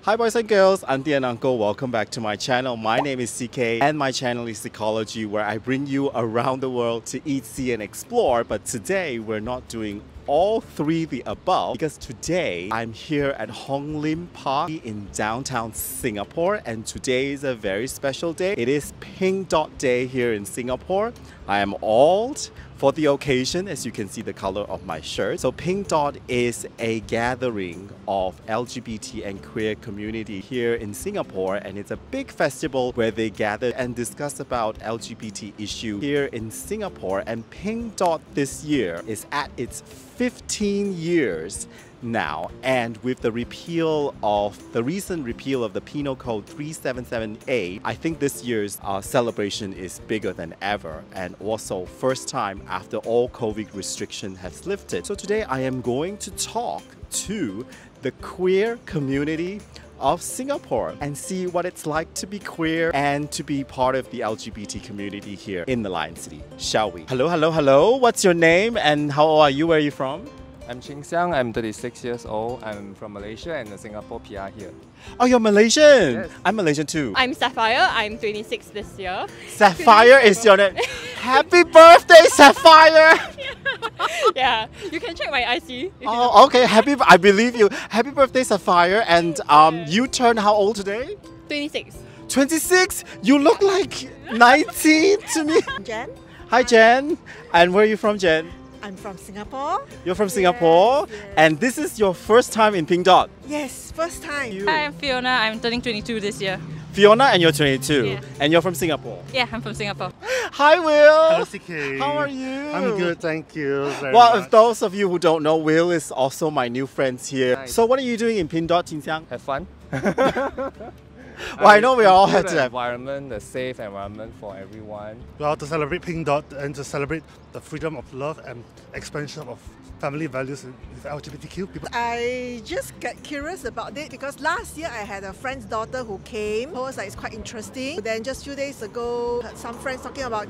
Hi boys and girls, auntie and uncle, welcome back to my channel. My name is CK and my channel is Ecology, where I bring you around the world to eat, see and explore. But today we're not doing all three the above, because today I'm here at Hong Lim Park in downtown Singapore, and today is a very special day. It is Pink Dot Day here in Singapore. I am old for the occasion, as you can see the color of my shirt. So Pink Dot is a gathering of LGBT and queer community here in Singapore, and it's a big festival where they gather and discuss about LGBT issues here in Singapore. And Pink Dot this year is at its 15 years now, and with the recent repeal of the Penal Code 377A, I think this year's celebration is bigger than ever, and also first time after all COVID restriction has lifted. So today I am going to talk to the queer community of Singapore and see what it's like to be queer and to be part of the LGBT community here in the Lion City. Shall we? Hello. What's your name and how old are you? Where are you from? I'm Ching Xiang, I'm 36 years old. I'm from Malaysia and a Singapore PR here. Oh, you're Malaysian? Yes. I'm Malaysian too. I'm Sapphire, I'm 26 this year. Sapphire is your name. Happy birthday, Sapphire! Yeah, you can check my IC. Oh, okay. I believe you. Happy birthday, Sapphire. And you turn how old today? 26. 26? You look like 19 to me. Jen. Hi, Jen. And where are you from, Jen? I'm from Singapore. You're from Singapore, yes. And this is your first time in Pink Dot. Yes, first time. Hi, I'm Fiona. I'm turning 22 this year. Fiona, and you're 22, Yeah. and you're from Singapore. Yeah, I'm from Singapore. Hi, Will. Hello, CK. How are you? I'm good, thank you very Well, much. if those of you who don't know, Will is also my new friends here. Nice. So what are you doing in Pink Dot, Chin Xiang? Have fun. Well, I know we all had feel to the have. environment, the safe environment for everyone. Well, to celebrate Pink Dot and to celebrate the freedom of love and expansion of family values with LGBTQ people. I just get curious about it because last year I had a friend's daughter who came. Told us that it's quite interesting. Then just a few days ago, heard some friends talking about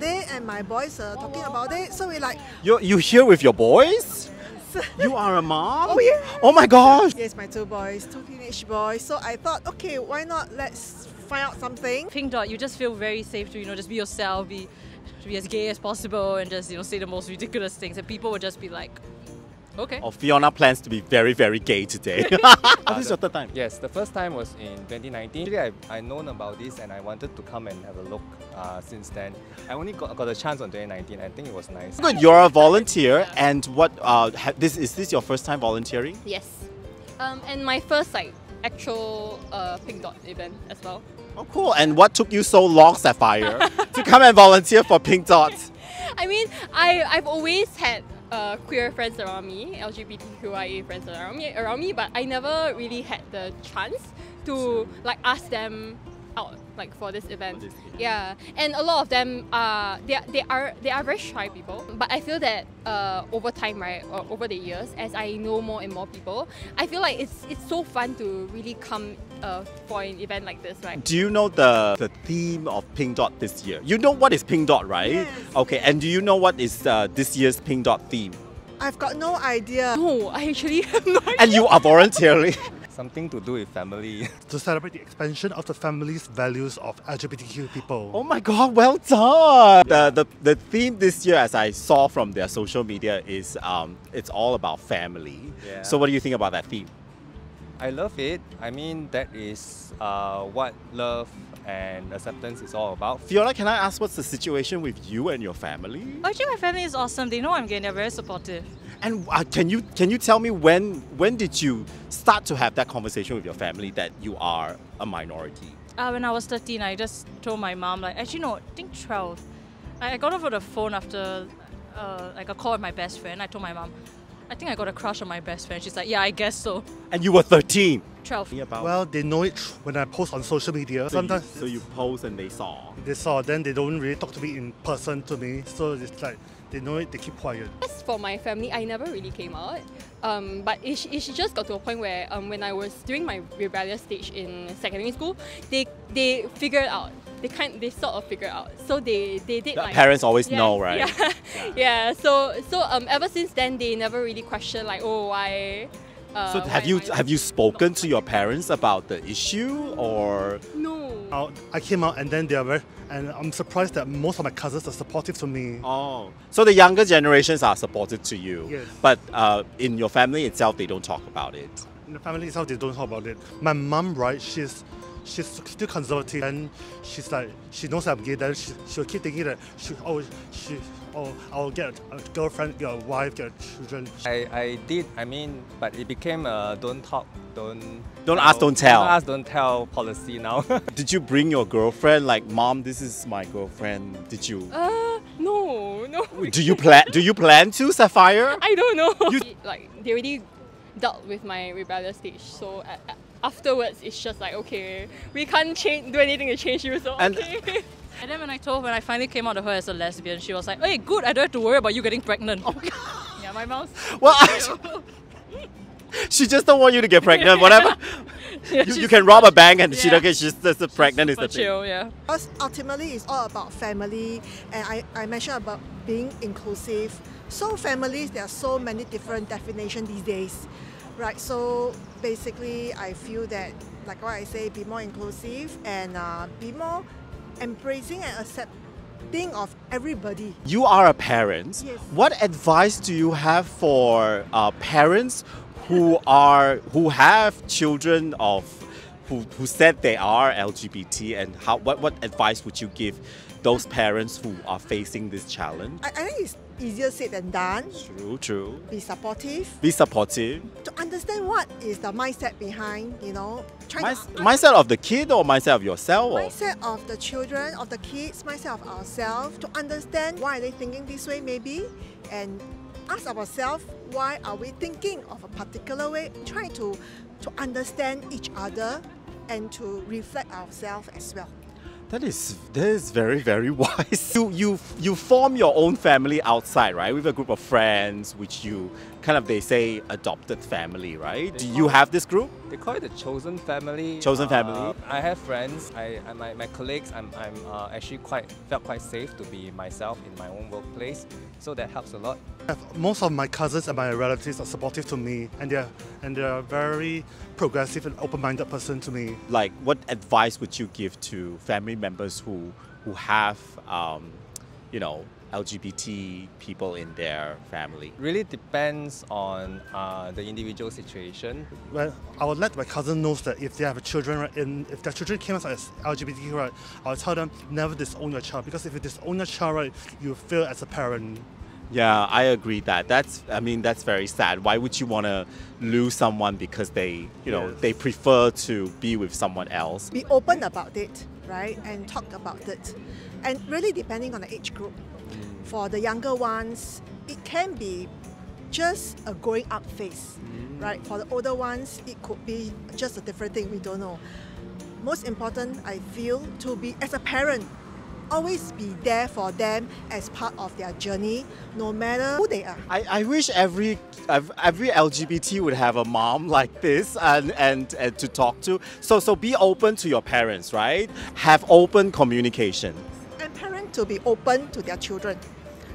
it, and my boys are talking about it. So we're like, You here with your boys? You are a mom? oh yeah. Oh my gosh! Yes, my two boys, two teenage boys. So I thought, okay, why not let's find out something. Pink Dot, you just feel very safe to, just be yourself, be as gay as possible, and just, say the most ridiculous things, and people would just be like, okay. Oh, Fiona plans to be very, very gay today. This is your third time? Yes, the first time was in 2019. Actually, I known about this and I wanted to come and have a look since then. I only got a chance on 2019. I think it was nice. Good, you're a volunteer, and what? Is this your first time volunteering? Yes. And my first actual Pink Dot event as well. Oh, cool. And what took you so long, Sapphire, to come and volunteer for Pink Dot? I mean, I've always had queer friends around me, LGBTQIA friends around me, but I never really had the chance to ask them out for this event. Yeah, and a lot of them they are very shy people. But I feel that over time, right, or over the years, as I know more and more people, I feel like it's so fun to really come for an event like this, right? Do you know the theme of Pink Dot this year? You know what is Pink Dot, right? Yes. Okay, and do you know what is this year's Pink Dot theme? I've got no idea. No, I actually have no idea. And you are volunteering. Something to do with family. To celebrate the expansion of the family's values of LGBTQ people. Oh my god, well done! The theme this year, as I saw from their social media, is it's all about family. Yeah. So what do you think about that theme? I love it. I mean, that is what love and acceptance is all about. Fiona, can I ask what's the situation with you and your family? Actually, my family is awesome. They know I'm gay and they're very supportive. And can you tell me when did you start to have that conversation with your family that you are a minority? When I was 13, I just told my mom, actually no, I think 12. I got over the phone after a call with my best friend. I told my mom, I think I got a crush on my best friend. She's like, yeah, I guess so. And you were 13? 12. Well, they know it when I post on social media. Sometimes So you post and they saw. they saw, then they don't really talk to me in person to me. So it's like they know it, they keep quiet. As for my family, I never really came out. But it just got to a point where when I was during my rebellious stage in secondary school, they figured out. They sort of figured out. So they did The parents always know, right? Yeah. Yeah. So ever since then, they never really questioned oh, So have you spoken to your parents about the issue or? No. I came out and then they are very, and I'm surprised that most of my cousins are supportive to me. Oh, so the younger generations are supportive to you. Yes. But in your family itself, they don't talk about it. In the family itself, they don't talk about it. My mum, right, she's still conservative, and she's like, she knows I'm gay, then she'll keep thinking that I'll get a girlfriend, get a wife, get children. I did, but it became don't ask, don't tell. Don't ask, don't tell policy now. Did you bring your girlfriend? Like, Mom, this is my girlfriend. Did you? No. Do you plan to, Sapphire? I don't know. Like, they already dealt with my rebellious stage, so afterwards it's just like, okay, we can't do anything to change you, so okay. And then when I finally came out to her as a lesbian, she was like, hey, good, I don't have to worry about you getting pregnant. Oh my God. Yeah, my mom's... Well, she just don't want you to get pregnant, whatever. You can rob a bank and she's just pregnant is the thing. Chill, yeah. Because ultimately it's all about family, and I mentioned about being inclusive. So families, there are so many different definitions these days, right? So basically I feel that, like what I say, be more inclusive and be more embracing and accepting of everybody. You are a parent. Yes. What advice do you have for parents who have children who said they are LGBT, and what advice would you give those parents who are facing this challenge? I think it's easier said than done. True. Be supportive. Be supportive. To understand what is the mindset behind, Mindset of the kid or mindset of yourself? Or? Mindset of the children, of the kids, mindset of ourselves, to understand why are they thinking this way maybe, and ask ourselves why are we thinking of a particular way, try to understand each other and to reflect ourselves as well. That is very, very wise. You form your own family outside, right? With a group of friends, which you they say adopted family, right? Do you have this group? They call it the chosen family. Chosen family. I have friends. My colleagues. I'm actually felt quite safe to be myself in my own workplace. So that helps a lot. Most of my cousins and my relatives are supportive to me, and they're very progressive and open-minded person to me. Like, what advice would you give to family members who have LGBT people in their family? Really depends on the individual situation. Well, I would let my cousin know that if they have children, right, and if their children came out as LGBT, right, I'll tell them never disown your child, because if you disown your child, right, you fail as a parent. Yeah, I agree that. That's very sad. Why would you want to lose someone because they prefer to be with someone else? Be open about it, right, and talk about it. And really depending on the age group. For the younger ones, it can be just a growing up phase, right? For the older ones, it could be just a different thing, we don't know. Most important, I feel, to be, as a parent, always be there for them as part of their journey, no matter who they are. I wish every LGBT would have a mom like this and to talk to. So be open to your parents, right? Have open communication. And parents to be open to their children.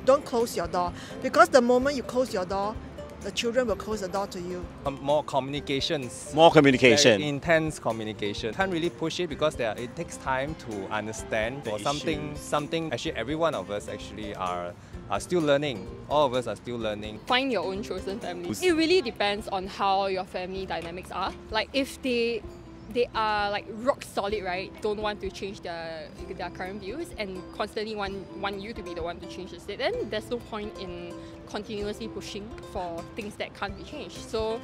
Don't close your door, because the moment you close your door, the children will close the door to you. More communications. More communication. Very intense communication. Can't really push it because it takes time to understand. For something. Actually, every one of us actually are still learning. All of us are still learning. Find your own chosen family. It really depends on how your family dynamics are. Like, if they are like rock solid, right? Don't want to change their current views and constantly want you to be the one to change the state, then there's no point in continuously pushing for things that can't be changed. So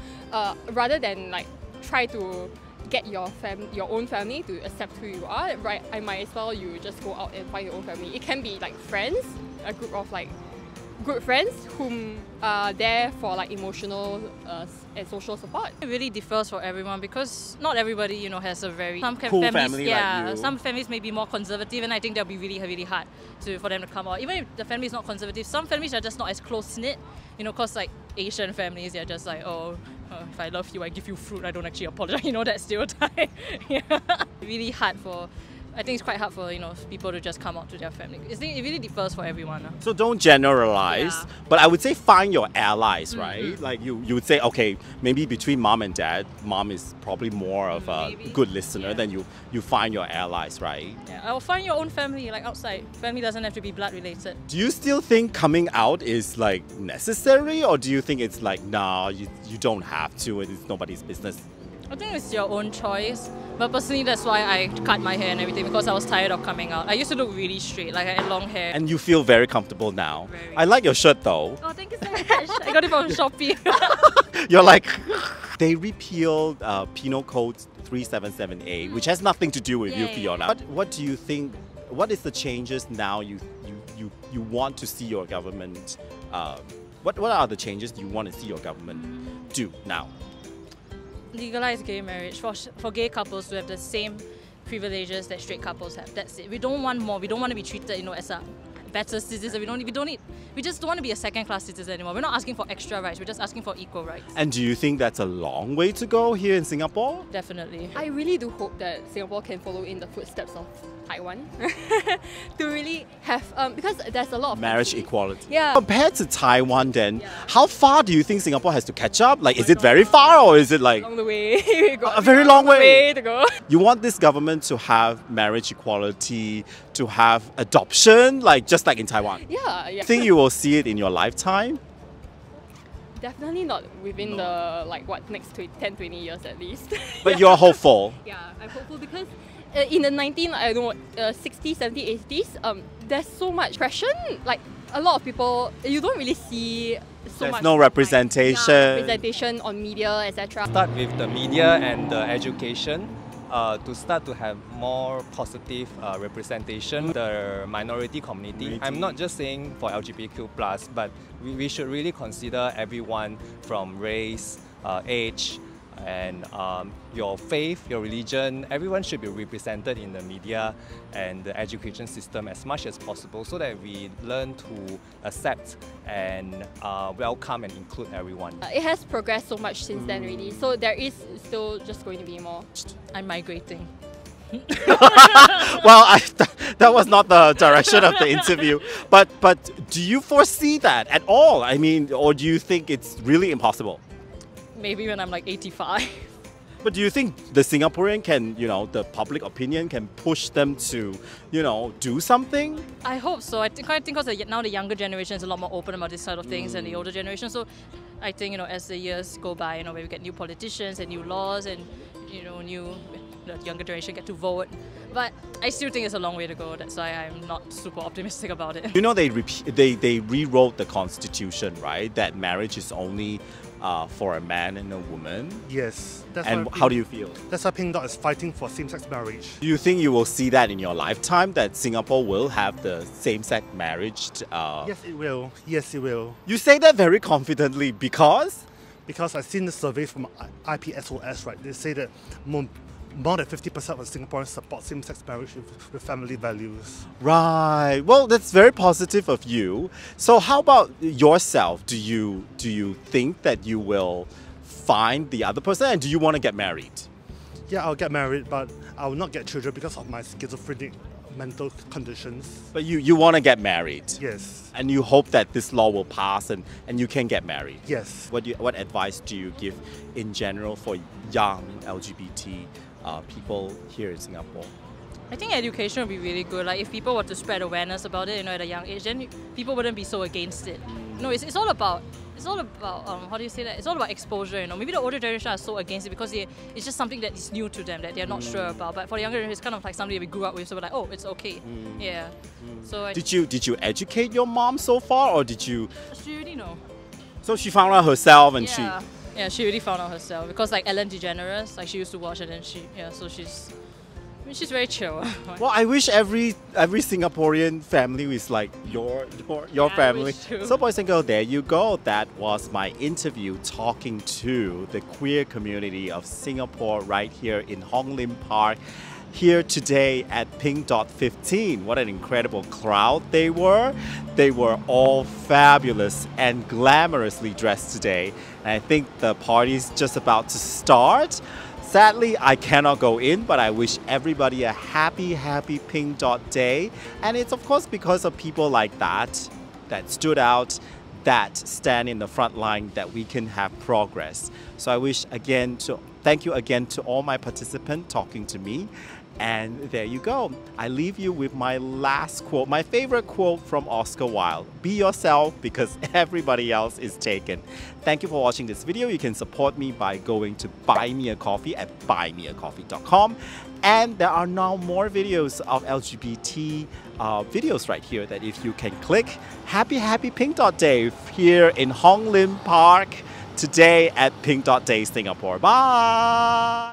rather than like try to get your own family to accept who you are, right? I might as well you just go out and find your own family. It can be like friends, a group of like good friends whom are there for like emotional and social support. It really differs for everyone, because not everybody, has a very cool family like you. Some families may be more conservative, and I think that'll be really, really hard for them to come out. Even if the family is not conservative, some families are just not as close-knit, because like Asian families, they're just like, if I love you, I give you fruit, I don't actually apologize, that stereotype. Yeah. Really hard for I think it's quite hard for people to just come out to their family. It really differs for everyone. So don't generalize, Yeah. but I would say find your allies, right? Like you would say, okay, maybe between mom and dad, mom is probably more of a Maybe. good listener. Yeah. Then you find your allies, right? Yeah, I'll find your own family, like outside. Family doesn't have to be blood related. Do you still think coming out is like necessary, or do you think it's like, nah, you don't have to, and it's nobody's business? I think it's your own choice. But personally, that's why I cut my hair and everything, because I was tired of coming out. I used to look really straight, like I had long hair. And you feel very comfortable now. Very. I like your shirt though. Oh, thank you so much. I got it from Shopee. You're like, they repealed Penal Code 377A, which has nothing to do with you, Yay. Fiona. What do you think? What is the changes now you want to see your government? What are the changes you want to see your government do now? Legalize gay marriage for gay couples to have the same privileges that straight couples have. That's it. We don't want more. We don't want to be treated, as a better citizen. We just don't want to be a second-class citizen anymore. We're not asking for extra rights. We're just asking for equal rights. And do you think that's a long way to go here in Singapore? Definitely. I really do hope that Singapore can follow in the footsteps of Taiwan to really have because there's a lot of Marriage countries- equality. Yeah. Compared to Taiwan, then, Yeah. how far do you think Singapore has to catch up? Like, is it very far, or is it like Along the way, we got a very long way? to go. You want this government to have marriage equality, to have adoption, just like in Taiwan? Yeah, yeah. Think you will see it in your lifetime? Definitely not within the next 10, 20 years at least. But you're hopeful. Yeah, I'm hopeful because in the 60s, 70s, 80s, there's so much oppression. Like a lot of people, you don't really see so There's much no representation. representation on media, etc. Start with the media and the education to start to have more positive representation the minority community. I'm not just saying for LGBTQ+, but we should really consider everyone from race, age, and your faith, your religion. Everyone should be represented in the media and the education system as much as possible so that we learn to accept and welcome and include everyone. It has progressed so much since then really, so there is still just going to be more. I'm migrating. Well, that was not the direction of the interview. But do you foresee that at all? I mean, or do you think it's really impossible? Maybe when I'm like 85. But do you think the Singaporean can, the public opinion can push them to, do something? I hope so. I think because now the younger generation is a lot more open about this side of things than the older generation. So I think, as the years go by, where we get new politicians and new laws and, the younger generation get to vote. But I still think it's a long way to go. That's why I'm not super optimistic about it. They rewrote the constitution, right? That marriage is only for a man and a woman. Yes. That's And why how do you feel? That's why Pink Dot is fighting for same-sex marriage. Do you think you will see that in your lifetime, that Singapore will have the same-sex marriage? Yes, it will. Yes, it will. You say that very confidently because? Because I've seen the survey from IPSOS, right? They say that more than 50% of Singaporeans support same-sex marriage with family values. Right. Well, that's very positive of you. So how about yourself? Do you think that you will find the other person, and do you want to get married? Yeah, I'll get married, but I will not get children because of my schizophrenic mental conditions. But you want to get married? Yes. And you hope that this law will pass and you can get married? Yes. What advice do you give in general for young LGBT people here in Singapore? I think education would be really good. Like if people were to spread awareness about it, at a young age, then people wouldn't be so against it. It's all about how do you say that? It's all about exposure. Maybe the older generation are so against it because it's just something that is new to them that they're not sure about. But for the younger generation, it's kind of like something we grew up with, so we're like, oh, it's okay. Yeah. So Did you educate your mom so far, or did you? She already know. So she found out herself, and Yeah, she really found out herself because like Ellen DeGeneres, she used to watch, and then so she's very chill. Well, I wish every Singaporean family is like your Yeah, I family. wish too. So boys and girls, there you go. That was my interview talking to the queer community of Singapore right here in Hong Lim Park. Here today at Pink Dot 15. What an incredible crowd they were. They were all fabulous and glamorously dressed today. And I think the party's just about to start. Sadly, I cannot go in, but I wish everybody a happy, happy Pink Dot Day. And it's of course because of people like that stood out, that stand in the front line, that we can have progress. So I wish again to thank you again to all my participants talking to me. And there you go. I leave you with my last quote, my favorite quote from Oscar Wilde. Be yourself because everybody else is taken. Thank you for watching this video. You can support me by going to buy me a coffee at buymeacoffee.com. And there are now more videos of LGBT videos right here that if you can click. Happy, happy Pink Dot Day here in Hong Lim Park today at Pink Dot Day Singapore. Bye!